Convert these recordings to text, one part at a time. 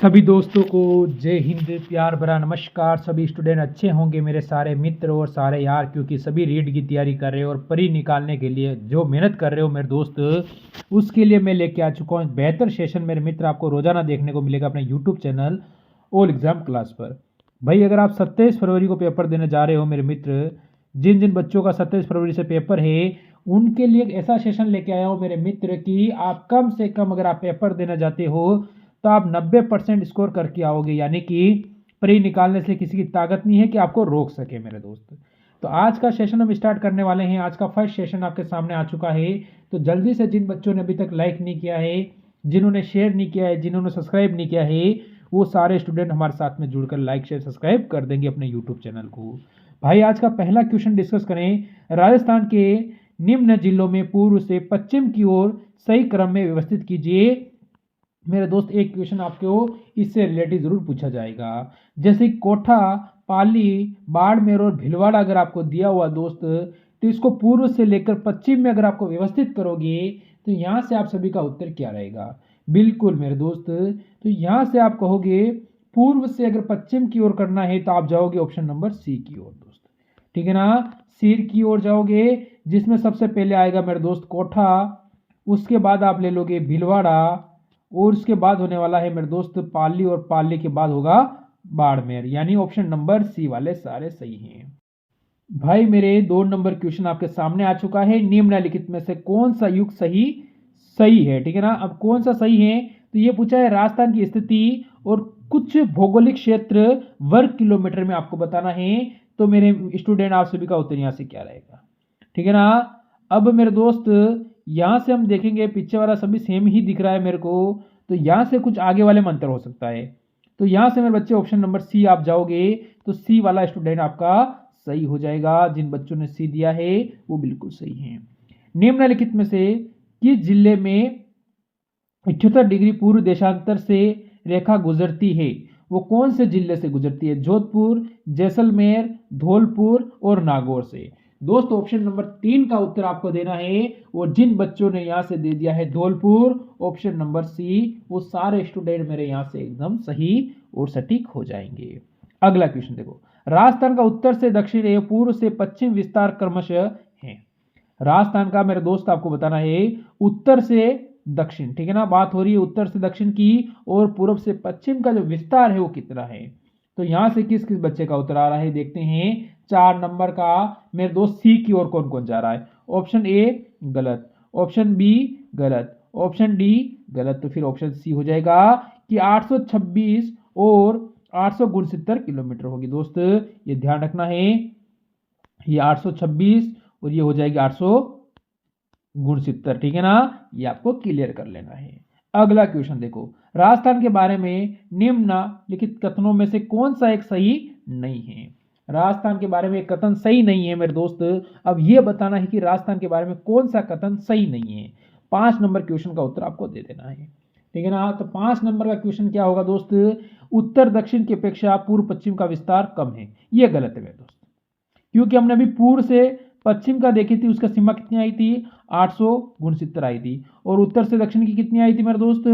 सभी दोस्तों को जय हिंद, प्यार भरा नमस्कार। सभी स्टूडेंट अच्छे होंगे, मेरे सारे मित्र और सारे यार, क्योंकि सभी रीट की तैयारी कर रहे हो और परी निकालने के लिए जो मेहनत कर रहे हो मेरे दोस्त, उसके लिए मैं लेके आ चुका हूँ बेहतर सेशन। मेरे मित्र आपको रोजाना देखने को मिलेगा अपने YouTube channel all exam class पर। भाई अगर आप 27 फरवरी को पेपर देने जा रहे हो मेरे मित्र, जिन जिन बच्चों का 27 फरवरी से पेपर है उनके लिए एक ऐसा सेशन लेके आया हूँ मेरे मित्र कि आप कम से कम अगर आप पेपर देना चाहते हो तो आप 90% स्कोर करके आओगे, यानी कि प्री निकालने से किसी की ताकत नहीं है कि आपको रोक सके मेरे दोस्त। तो आज का सेशन हम स्टार्ट करने वाले हैं। आज का फर्स्ट सेशन आपके सामने आ चुका है, तो जल्दी से जिन बच्चों ने अभी तक लाइक नहीं किया है, जिन्होंने शेयर नहीं किया है, जिन्होंने सब्सक्राइब नहीं किया है, वो सारे स्टूडेंट हमारे साथ में जुड़कर लाइक शेयर सब्सक्राइब कर देंगे अपने यूट्यूब चैनल को। भाई आज का पहला क्वेश्चन डिस्कस करें। राजस्थान के निम्न जिलों में पूर्व से पश्चिम की ओर सही क्रम में व्यवस्थित कीजिए। मेरे दोस्त एक क्वेश्चन आपको इससे रिलेटेड जरूर पूछा जाएगा, जैसे कोठा, पाली, बाड़मेर और भीलवाड़ा अगर आपको दिया हुआ दोस्त, तो इसको पूर्व से लेकर पश्चिम में अगर आपको व्यवस्थित करोगे तो यहाँ से आप सभी का उत्तर क्या रहेगा। बिल्कुल मेरे दोस्त, तो यहाँ से आप कहोगे पूर्व से अगर पश्चिम की ओर करना है तो आप जाओगे ऑप्शन नंबर सी की ओर दोस्त, ठीक है ना। सिर की ओर जाओगे, जिसमें सबसे पहले आएगा मेरे दोस्त कोठा, उसके बाद आप ले लोगे भीलवाड़ा, और उसके बाद होने वाला है मेरे दोस्त पाली, और पाली के बाद होगा बाड़मेर, यानी ऑप्शन नंबर सी वाले सारे सही हैं। भाई मेरे 2 नंबर क्वेश्चन आपके सामने आ चुका है। निम्नलिखित में से कौन सा युग सही सही है, ठीक है ना। अब कौन सा सही है, तो ये पूछा है राजस्थान की स्थिति और कुछ भौगोलिक क्षेत्र वर्ग किलोमीटर में आपको बताना है। तो मेरे स्टूडेंट आप सभी का उत्तर यहाँ से क्या रहेगा, ठीक है ना। अब मेरे दोस्त यहाँ से हम देखेंगे, पीछे वाला सभी सेम ही दिख रहा है मेरे को, तो यहाँ से कुछ आगे वाले में अंतर हो सकता है। तो यहाँ से मेरे बच्चे ऑप्शन नंबर सी आप जाओगे तो सी वाला स्टूडेंट आपका सही हो जाएगा। जिन बच्चों ने सी दिया है वो बिल्कुल सही है। निम्नलिखित में से किस जिले में 78 डिग्री पूर्व देशांतर से रेखा गुजरती है, वो कौन से जिले से गुजरती है। जोधपुर, जैसलमेर, धौलपुर और नागौर से। दोस्तों ऑप्शन नंबर 3 का उत्तर आपको देना है, और जिन बच्चों ने यहां से दे दिया है धौलपुर ऑप्शन नंबर सी, वो सारे स्टूडेंट मेरे यहां से एकदम सही और सटीक हो जाएंगे। अगला क्वेश्चन देखो, राजस्थान का उत्तर से दक्षिण एवं पूर्व से पश्चिम विस्तार क्रमशः है। राजस्थान का मेरे दोस्त आपको बताना है उत्तर से दक्षिण, ठीक है ना। बात हो रही है उत्तर से दक्षिण की, और पूर्व से पश्चिम का जो विस्तार है वो कितना है। तो यहां से किस किस बच्चे का उत्तर आ रहा है देखते हैं। 4 नंबर का मेरे दोस्त सी की ओर कौन कौन जा रहा है। ऑप्शन ए गलत, ऑप्शन बी गलत, ऑप्शन डी गलत, तो फिर ऑप्शन सी हो जाएगा कि 826 और 869 किलोमीटर होगी। दोस्त ये ध्यान रखना है, ये 826 और ये हो जाएगी 869, ठीक है ना। ये आपको क्लियर कर लेना है। अगला क्वेश्चन देखो, राजस्थान के बारे में निम्नलिखित कथनों में से कौन सा एक सही नहीं है। राजस्थान के बारे में एक कथन सही नहीं है मेरे दोस्त। अब ये बताना है कि राजस्थान के बारे में कौन सा कथन सही नहीं है। 5 नंबर क्वेश्चन का उत्तर आपको दे देना है, ठीक है ना। तो 5 नंबर का क्वेश्चन क्या होगा दोस्त, उत्तर दक्षिण की अपेक्षा पूर्व पश्चिम का विस्तार कम है। ये गलत है मेरे दोस्त, क्योंकि हमने अभी पूर्व से पश्चिम का देखी थी, उसका सीमा कितनी आई थी 869 आई थी, और उत्तर से दक्षिण की कितनी आई थी मेरे दोस्त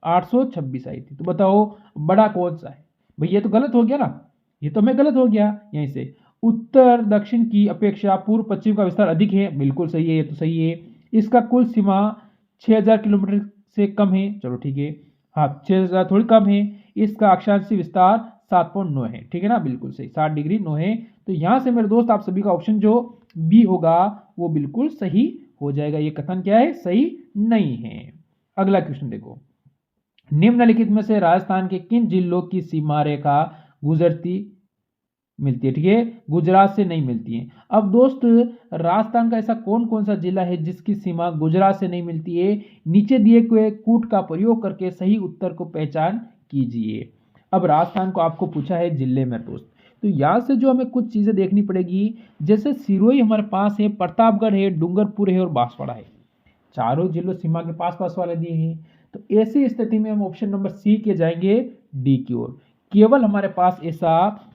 826 आई थी। तो बताओ बड़ा कौन सा है। भैया तो गलत हो गया ना, ये तो मैं गलत हो गया। यहीं से उत्तर दक्षिण की अपेक्षा पूर्व पश्चिम का विस्तार अधिक है, बिल्कुल सही है, ये तो सही है। इसका कुल सीमा 6000 किलोमीटर से कम है, चलो ठीक है, हाँ 6000 थोड़ी कम है। इसका अक्षांशीय विस्तार 7.9 है, ठीक है ना, बिल्कुल सही, 60 डिग्री 9 है। तो यहां से मेरे दोस्त आप सभी का ऑप्शन जो बी होगा वो बिल्कुल सही हो जाएगा। ये कथन क्या है, सही नहीं है। अगला क्वेश्चन देखो, निम्नलिखित में से राजस्थान के किन जिलों की सीमा रेखा गुजरती मिलती है, ठीक है, गुजरात से नहीं मिलती है। अब दोस्त राजस्थान का ऐसा कौन कौन सा जिला है जिसकी सीमा गुजरात से नहीं मिलती है। नीचे दिए हुए कूट का प्रयोग करके सही उत्तर को पहचान कीजिए। अब राजस्थान को आपको पूछा है जिले में दोस्त, तो यहाँ से जो हमें कुछ चीजें देखनी पड़ेगी, जैसे सिरोही हमारे पास है, प्रतापगढ़ है, डूंगरपुर है और बांसवाड़ा है। चारों जिलों सीमा के पास पास वाले दिए हैं। तो ऐसी स्थिति में हम ऑप्शन नंबर सी के जाएंगे, डी की ओर। केवल हमारे पास ऐसा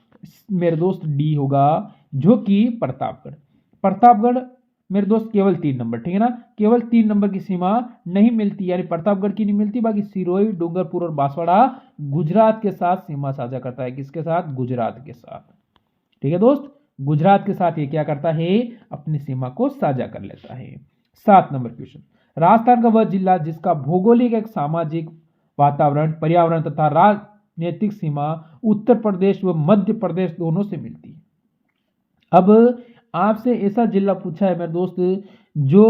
मेरे दोस्त डी होगा, जो कि प्रतापगढ़ मेरे दोस्त केवल 3 नंबर, ठीक है ना, केवल 3 नंबर की सीमा नहीं मिलती, यानी प्रतापगढ़ की नहीं मिलती, बाकी सिरोही, डूंगरपुर और बांसवाड़ा गुजरात के साथ सीमा साझा करता है। किसके साथ? गुजरात के साथ। ठीक है दोस्त, गुजरात के साथ ये क्या करता है? अपनी सीमा को साझा कर लेता है। 7 नंबर क्वेश्चन, राजस्थान का वह जिला जिसका भौगोलिक एक सामाजिक वातावरण, पर्यावरण तथा राजनीतिक सीमा उत्तर प्रदेश व मध्य प्रदेश दोनों से मिलती है। अब आपसे ऐसा जिला पूछा है मेरे दोस्त जो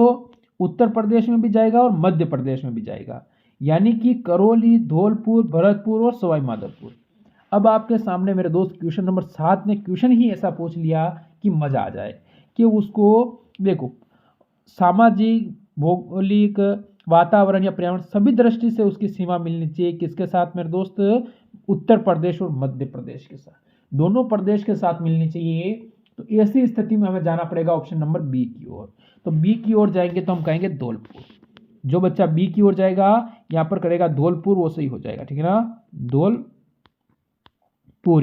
उत्तर प्रदेश में भी जाएगा और मध्य प्रदेश में भी जाएगा, यानी कि करौली, धौलपुर, भरतपुर और सवाई माधोपुर। अब आपके सामने मेरे दोस्त क्वेश्चन नंबर 7 ने क्वेश्चन ही ऐसा पूछ लिया कि मजा आ जाए, कि उसको देखो सामाजिक, भौगोलिक, वातावरण या पर्यावरण सभी दृष्टि से उसकी सीमा मिलनी चाहिए। किसके साथ मेरे दोस्त? उत्तर प्रदेश और मध्य प्रदेश के साथ, दोनों प्रदेश के साथ मिलनी चाहिए। तो ऐसी स्थिति में हमें जाना पड़ेगा ऑप्शन नंबर बी की ओर। तो बी की ओर जाएंगे तो हम कहेंगे धौलपुर। जो बच्चा बी की ओर जाएगा यहां पर करेगा धौलपुर, वो सही हो जाएगा, ठीक है ना, धौलपुर,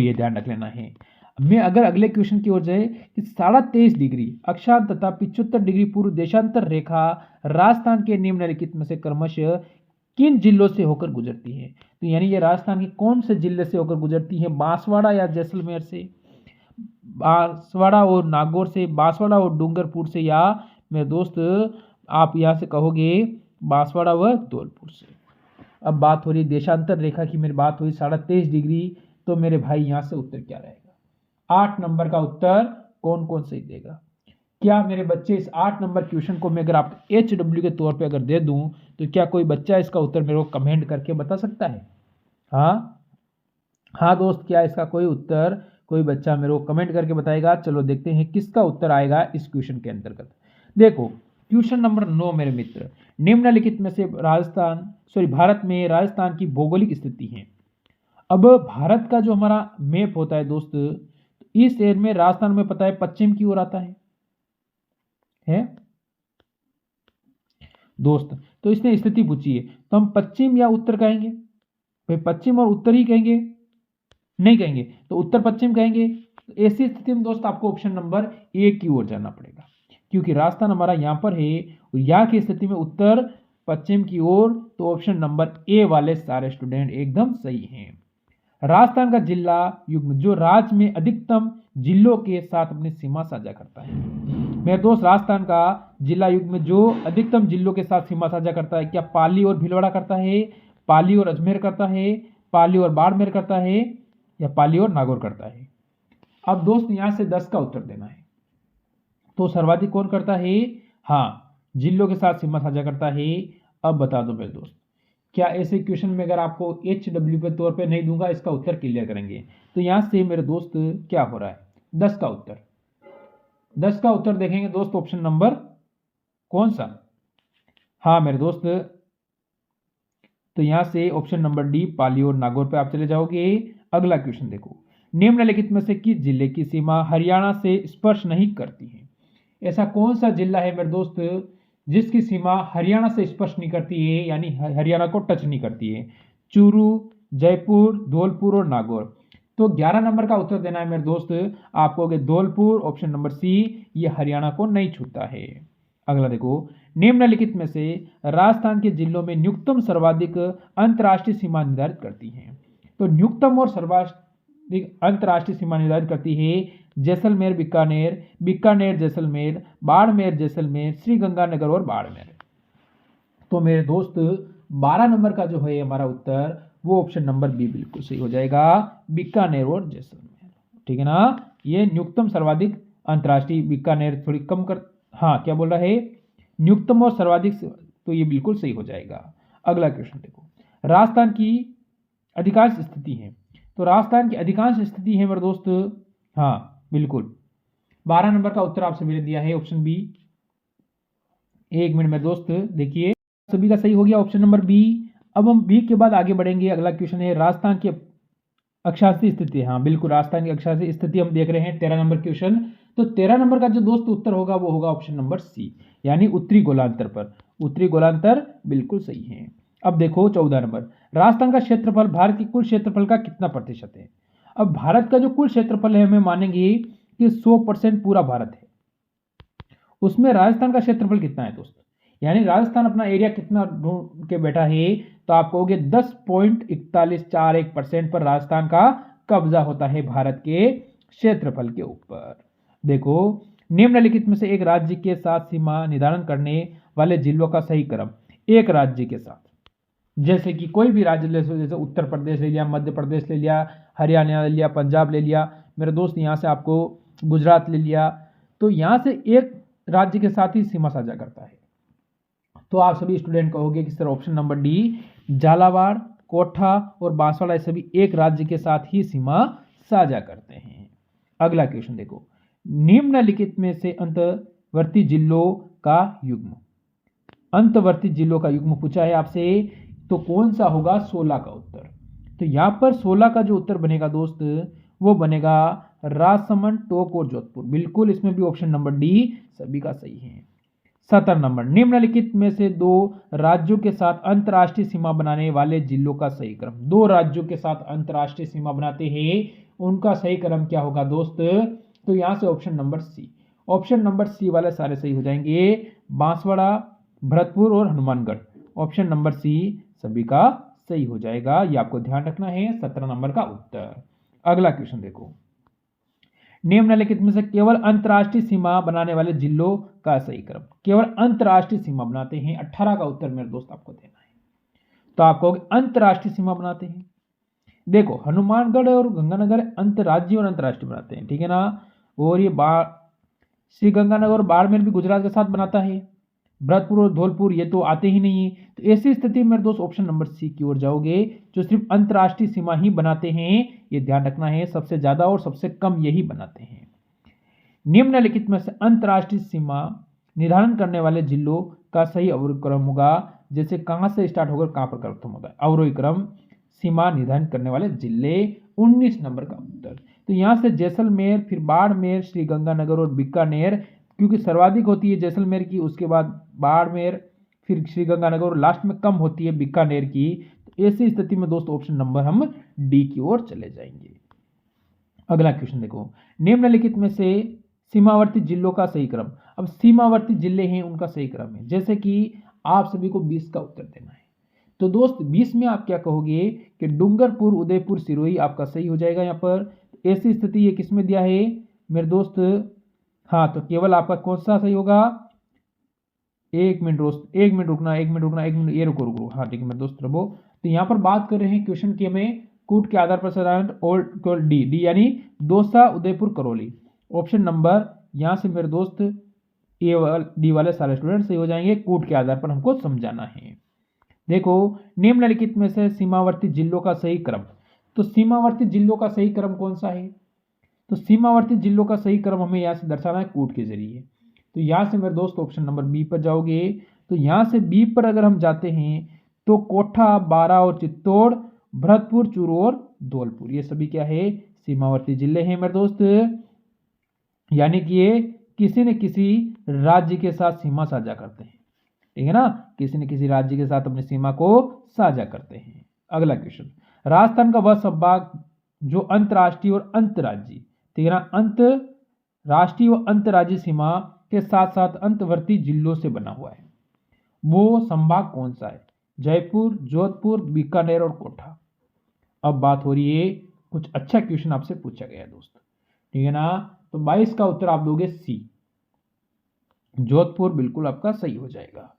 ये ध्यान रख लेना है। मैं अगर अगले क्वेश्चन की ओर जाए कि 23.5 डिग्री अक्षांश तथा 75 डिग्री पूर्व देशांतर रेखा राजस्थान के निम्नलिखित में से क्रमशः किन जिलों से होकर गुजरती है? तो यानी ये राजस्थान के कौन से जिले से होकर गुजरती है? बांसवाड़ा या जैसलमेर से, बांसवाड़ा और नागौर से, बांसवाड़ा और डूंगरपुर से, या मेरे दोस्त आप यहाँ से कहोगे बांसवाड़ा व धौलपुर से। अब बात हो रही देशांतर रेखा की, मेरी बात हुई 23.5 डिग्री, तो मेरे भाई यहाँ से उत्तर क्या रहेगा? 8 नंबर का उत्तर कौन कौन सही देगा? क्या मेरे बच्चे इस 8 नंबर क्वेश्चन को मैं अगर आप HW के तौर पे अगर दे दूं तो क्या कोई बच्चा इसका उत्तर मेरे को कमेंट करके बता सकता है? हाँ दोस्त, क्या इसका कोई उत्तर कोई बच्चा मेरे को कमेंट करके बताएगा? चलो देखते हैं किसका उत्तर आएगा इस क्वेश्चन के अंतर्गत। देखो क्वेश्चन नंबर 9 मेरे मित्र, निम्नलिखित में से भारत में राजस्थान की भौगोलिक स्थिति है। अब भारत का जो हमारा मैप होता है दोस्त, इस एयर में राजस्थान में पता है पश्चिम की ओर आता है दोस्त। तो इसने स्थिति पूछी है, तो हम पश्चिम या उत्तर कहेंगे? भाई पश्चिम और उत्तर ही कहेंगे? नहीं कहेंगे, तो उत्तर पश्चिम कहेंगे। ऐसी स्थिति में दोस्त आपको ऑप्शन नंबर ए की ओर जाना पड़ेगा, क्योंकि राजस्थान हमारा यहाँ पर है और यहाँ की स्थिति में उत्तर पश्चिम की ओर, तो ऑप्शन नंबर ए वाले सारे स्टूडेंट एकदम सही हैं। राजस्थान का जिला युग्म जो राज्य में अधिकतम जिलों के साथ अपनी सीमा साझा करता है। मेरे दोस्त राजस्थान का जिला युग्म जो अधिकतम जिलों के साथ सीमा साझा करता है, क्या पाली और भीलवाड़ा करता है, पाली और अजमेर करता है, पाली और बाड़मेर करता है, या पाली और नागौर करता है? अब दोस्त यहां से 10 का उत्तर देना है। तो सर्वाधिक कौन करता है? हाँ, जिलों के साथ सीमा साझा करता है। अब बता दो मेरे दोस्त, क्या ऐसे क्वेश्चन में अगर आपको HW के तौर पे नहीं दूंगा इसका उत्तर क्लियर करेंगे? तो यहां से मेरे दोस्त क्या हो रहा है? 10 का उत्तर, 10 का उत्तर देखेंगे दोस्त ऑप्शन नंबर कौन सा? हाँ मेरे दोस्त, तो यहां से ऑप्शन नंबर डी पाली और नागौर पे आप चले जाओगे। अगला क्वेश्चन देखो, निम्नलिखित में से किस जिले की सीमा हरियाणा से स्पर्श नहीं करती है? ऐसा कौन सा जिला है मेरे दोस्त जिसकी सीमा हरियाणा से स्पर्श नहीं करती है, यानी हरियाणा को टच नहीं करती है? चूरू, जयपुर, धौलपुर और नागौर। तो 11 नंबर का उत्तर देना है मेरे दोस्त आपको, धौलपुर, ऑप्शन नंबर सी, ये हरियाणा को नहीं छूता है। अगला देखो, निम्नलिखित में से राजस्थान के जिलों में न्यूनतम सर्वाधिक अंतर्राष्ट्रीय सीमा निर्धारित करती है? तो न्यूनतम और सर्वाधिक अंतर्राष्ट्रीय सीमा निर्धारित करती है जैसलमेर, बीकानेर, बीकानेर जैसलमेर, बाड़मेर जैसलमेर, श्रीगंगानगर और बाड़मेर। तो मेरे दोस्त 12 नंबर का जो है हमारा उत्तर वो ऑप्शन नंबर बी बिल्कुल सही हो जाएगा, बीकानेर और जैसलमेर, ठीक है ना। ये न्यूनतम सर्वाधिक अंतर्राष्ट्रीय, बीकानेर थोड़ी कम कर, हाँ क्या बोल रहा है, न्यूनतम और सर्वाधिक, तो ये बिल्कुल सही हो जाएगा। अगला क्वेश्चन देखो, राजस्थान की अधिकांश स्थिति है। तो राजस्थान की अधिकांश स्थिति है मेरे दोस्त, हाँ बिल्कुल 12 नंबर का उत्तर आपसे मैंने दिया है ऑप्शन बी। एक मिनट में दोस्त देखिए, सभी का सही हो गया ऑप्शन नंबर बी। अब हम बी के बाद आगे बढ़ेंगे। अगला क्वेश्चन है राजस्थान की अक्षांशीय स्थिति। हाँ बिल्कुल, राजस्थान की अक्षांशीय स्थिति हम देख रहे हैं 13 नंबर क्वेश्चन। तो 13 नंबर का जो दोस्त उत्तर होगा वो होगा ऑप्शन नंबर सी, यानी उत्तरी गोलांतर पर। उत्तरी गोलांतर बिल्कुल सही है। अब देखो 14 नंबर, राजस्थान का क्षेत्रफल भारत के कुल क्षेत्रफल का कितना प्रतिशत है? अब भारत का जो कुल क्षेत्रफल है हमें मानेंगे कि 100% पूरा भारत है, उसमें राजस्थान का क्षेत्रफल कितना है दोस्त, यानी राजस्थान अपना एरिया कितना ढूंढ के बैठा है, तो आप कहोगे 10.4141% पर राजस्थान का कब्जा होता है भारत के क्षेत्रफल के ऊपर। देखो, निम्नलिखित में से एक राज्य के साथ सीमा निर्धारण करने वाले जिलों का सही क्रम। एक राज्य के साथ, जैसे कि कोई भी राज्य ले, जैसे उत्तर प्रदेश ले लिया, मध्य प्रदेश ले लिया, हरियाणा ले लिया, पंजाब ले लिया, मेरे दोस्त यहाँ से आपको गुजरात ले लिया, तो यहाँ से एक राज्य के साथ ही सीमा साझा करता है। तो आप सभी स्टूडेंट कहोगे कि sir option number D, Jhalawar, कोठा और बांसवाड़ा ये सभी एक राज्य के साथ ही सीमा साझा करते हैं। अगला क्वेश्चन देखो, निम्नलिखित में से अंतर्वर्ती जिलों का युग्म, अंतर्वर्ती जिलों का युग्म पूछा है आपसे, तो कौन सा होगा 16 का उत्तर। तो यहां पर 16 का जो उत्तर बनेगा दोस्त, वो बनेगा राजसमंद, टोंक और जोधपुर। बिल्कुल, इसमें भी ऑप्शन नंबर डी सभी का सही है। 17 नंबर, निम्नलिखित में से दो राज्यों के साथ अंतर्राष्ट्रीय सीमा बनाने वाले जिलों का सही क्रम। दो राज्यों के साथ अंतर्राष्ट्रीय सीमा बनाते हैं, उनका सही क्रम क्या होगा दोस्त, तो यहां से option number C, option number C वाले सारे सही हो जाएंगे, बांसवाड़ा, भरतपुर और हनुमानगढ़। ऑप्शन नंबर सी सभी का सही हो जाएगा, ये आपको ध्यान रखना है 17 नंबर का उत्तर। अगला क्वेश्चन देखो, निम्नलिखित में से केवल अंतर्राष्ट्रीय सीमा बनाने वाले जिलों का सही क्रम। केवल अंतर्राष्ट्रीय सीमा बनाते हैं, 18 का उत्तर मेरे दोस्त आपको देना है। तो आप कहोगे अंतर्राष्ट्रीय सीमा बनाते हैं, देखो हनुमानगढ़ और गंगानगर अंतर्राज्यीय और अंतर्राष्ट्रीय बनाते हैं, ठीक है ना। और ये श्री गंगानगर और बाड़मेर भी गुजरात के साथ बनाता है, भरतपुर और धौलपुर ये तो आते ही नहीं है। तो ऐसी स्थिति में दोस्त ऑप्शन नंबर सी की ओर जाओगे, जो सिर्फ अंतर्राष्ट्रीय सीमा ही बनाते हैं, ये ध्यान रखना है, सबसे ज्यादा और सबसे कम यही बनाते हैं। निम्नलिखित में से अंतर्राष्ट्रीय सीमा निर्धारण करने वाले जिलों का सही अवरोही क्रम होगा, जैसे कहां से स्टार्ट होकर कहां पर खत्म होगा, अवरोही क्रम सीमा निर्धारण करने वाले जिले, 19 नंबर का उत्तर। तो यहां से जैसलमेर, फिर बाड़मेर, श्री गंगानगर और बीकानेर, क्योंकि सर्वाधिक होती है जैसलमेर की, उसके बाद बाड़मेर, फिर श्री गंगानगर और लास्ट में कम होती है बीकानेर की। तो ऐसी स्थिति में दोस्तों ऑप्शन नंबर हम डी की ओर चले जाएंगे। अगला क्वेश्चन देखो, निम्नलिखित में से सीमावर्ती जिलों का सही क्रम। अब सीमावर्ती जिले हैं, उनका सही क्रम है, जैसे कि आप सभी को 20 का उत्तर देना है। तो दोस्त 20 में आप क्या कहोगे कि डूंगरपुर, उदयपुर, सिरोही आपका सही हो जाएगा। यहाँ पर ऐसी स्थिति ये किसमें दिया है मेरे दोस्त, हाँ, तो केवल आपका कौन सा सही होगा, एक मिनट दोस्त, एक मिनट रुकना, एक मिनट रुकना, एक मिनट, ये रुको रुको, हाँ ठीक है मेरे दोस्त रबो। तो यहाँ पर बात कर रहे हैं क्वेश्चन की, हमें कूट के आधार पर साधारण और डी, डी यानी दौसा, उदयपुर, करौली। ऑप्शन नंबर यहाँ से मेरे दोस्त ए डी वाले सारे स्टूडेंट सही हो जाएंगे, कूट के आधार पर हमको समझाना है। देखो, निम्नलिखित में से सीमावर्ती जिलों का सही क्रम। तो सीमावर्ती जिलों का सही क्रम कौन सा है, तो सीमावर्ती जिलों का सही क्रम हमें यहाँ से दर्शाना है कूट के जरिए। तो यहाँ से मेरे दोस्त ऑप्शन नंबर बी पर जाओगे। तो यहाँ से बी पर अगर हम जाते हैं तो कोठा, बारा और चित्तौड़, भरतपुर, चूरू और धौलपुर, ये सभी क्या है, सीमावर्ती जिले हैं मेरे दोस्त, यानी कि ये किसी न किसी राज्य के साथ सीमा साझा करते हैं, ठीक है ना, किसी न किसी राज्य के साथ अपनी सीमा को साझा करते हैं। अगला क्वेश्चन, राजस्थान का वह संभाग जो अंतर्राष्ट्रीय और अंतर्राज्यीय, ठीक है ना, अंतर्राष्ट्रीय व अंतर्राज्यीय सीमा के साथ साथ अंतर्वर्ती जिलों से बना हुआ है, वो संभाग कौन सा है, जयपुर, जोधपुर, बीकानेर और कोटा। अब बात हो रही है, कुछ अच्छा क्वेश्चन आपसे पूछा गया है दोस्त, ठीक है ना। तो 22 का उत्तर आप दोगे सी, जोधपुर, बिल्कुल आपका सही हो जाएगा।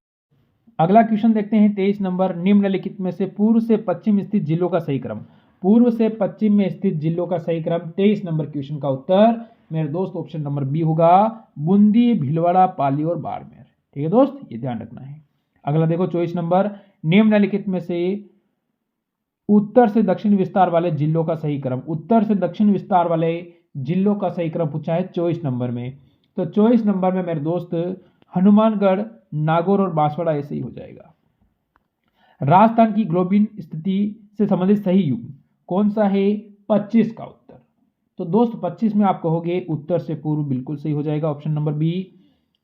अगला क्वेश्चन देखते हैं 23 नंबर, निम्नलिखित में से पूर्व से पश्चिम स्थित जिलों का सही क्रम। पूर्व से पश्चिम में स्थित जिलों का सही क्रम, 23 नंबर क्वेश्चन का उत्तर मेरे दोस्त ऑप्शन नंबर बी होगा, बूंदी, भीलवाड़ा, पाली और बाड़मेर, ठीक है दोस्त, ये ध्यान रखना है। अगला देखो 24 नंबर, निम्नलिखित में से उत्तर से दक्षिण विस्तार वाले जिलों का सही क्रम। उत्तर से दक्षिण विस्तार वाले जिलों का सही क्रम पूछा है 24 नंबर में। तो 24 नंबर में मेरे दोस्त हनुमानगढ़, नागौर और बांसवाड़ा ऐसे ही हो जाएगा। राजस्थान की ग्लोबिन स्थिति से संबंधित सही युग कौन सा है, 25 का उत्तर। तो दोस्त 25 में आप कहोगे उत्तर से पूर्व, बिल्कुल सही हो जाएगा, option number B,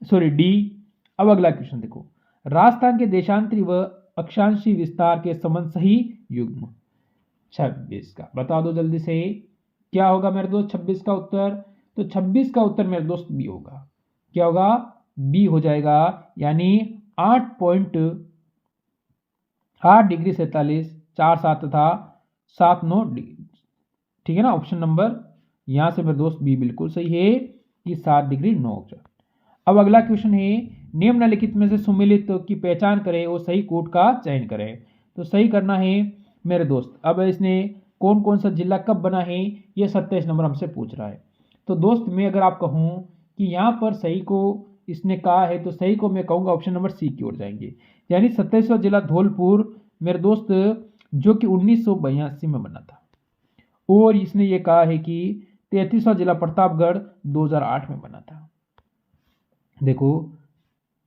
sorry D. अब अगला क्वेश्चन देखो, राजस्थान के देशांतरी व अक्षांशी विस्तार के संबंध सही युग्म 26 का, बता दो जल्दी से क्या होगा मेरे दोस्त 26 का उत्तर। तो 26 का उत्तर मेरे दोस्त बी होगा, क्या होगा, बी हो जाएगा, यानी 8 डिग्री 47 47 तथा 79 डिग्री। ठीक है ना, ऑप्शन नंबर यहां से मेरे दोस्त बी बिल्कुल सही है कि 7 डिग्री 9। अब अगला क्वेश्चन है, निम्नलिखित में से सुमेलित की पहचान करें और सही कोड का चयन करें। तो सही करना है मेरे दोस्त। अब इसने कौन कौन सा जिला कब बना है, ये 27 नंबर हमसे पूछ रहा है। तो दोस्त मैं अगर आप कहूँ कि यहाँ पर सही को इसने कहा है, तो सही को मैं कहूँगा ऑप्शन नंबर सी की ओर जाएंगे, यानी 27वां जिला धौलपुर मेरे दोस्त, जो कि 1982 में बना था। और इसने ये कहा है कि 33वां जिला प्रतापगढ़ 2008 में बना था। देखो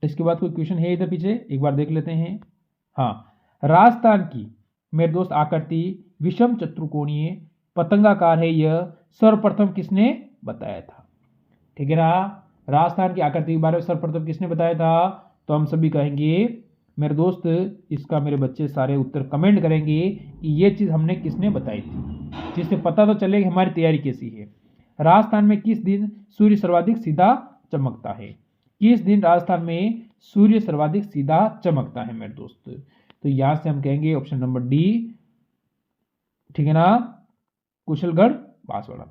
इसके बाद कोई क्वेश्चन है इधर पीछे, एक बार देख लेते हैं। हाँ, राजस्थान की मेरे दोस्त आकृति विषम चतुर्कोणीय पतंगाकार है, यह सर्वप्रथम किसने बताया था। ठीक है ना, राजस्थान की आकृति के बारे में सर्वप्रथम किसने बताया था, तो हम सभी कहेंगे मेरे दोस्त, इसका मेरे बच्चे सारे उत्तर कमेंट करेंगे कि ये चीज़ हमने किसने बताई थी, जिससे पता तो चले कि हमारी तैयारी कैसी है। राजस्थान में किस दिन सूर्य सर्वाधिक सीधा चमकता है, किस दिन राजस्थान में सूर्य सर्वाधिक सीधा चमकता है मेरे दोस्त। तो यहां से हम कहेंगे ऑप्शन नंबर डी। ठीक है ना, कुशलगढ़ बांसवाड़ा।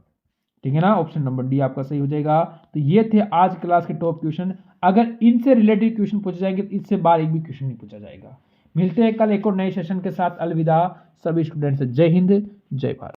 ठीक है ना, ऑप्शन नंबर डी आपका सही हो जाएगा। तो ये थे आज क्लास के टॉप क्वेश्चन। अगर इनसे रिलेटेड क्वेश्चन पूछे जाएंगे तो इससे बार एक भी क्वेश्चन नहीं पूछा जाएगा। मिलते हैं कल एक और नए सेशन के साथ। अलविदा सभी स्टूडेंट्स, जय हिंद जय भारत।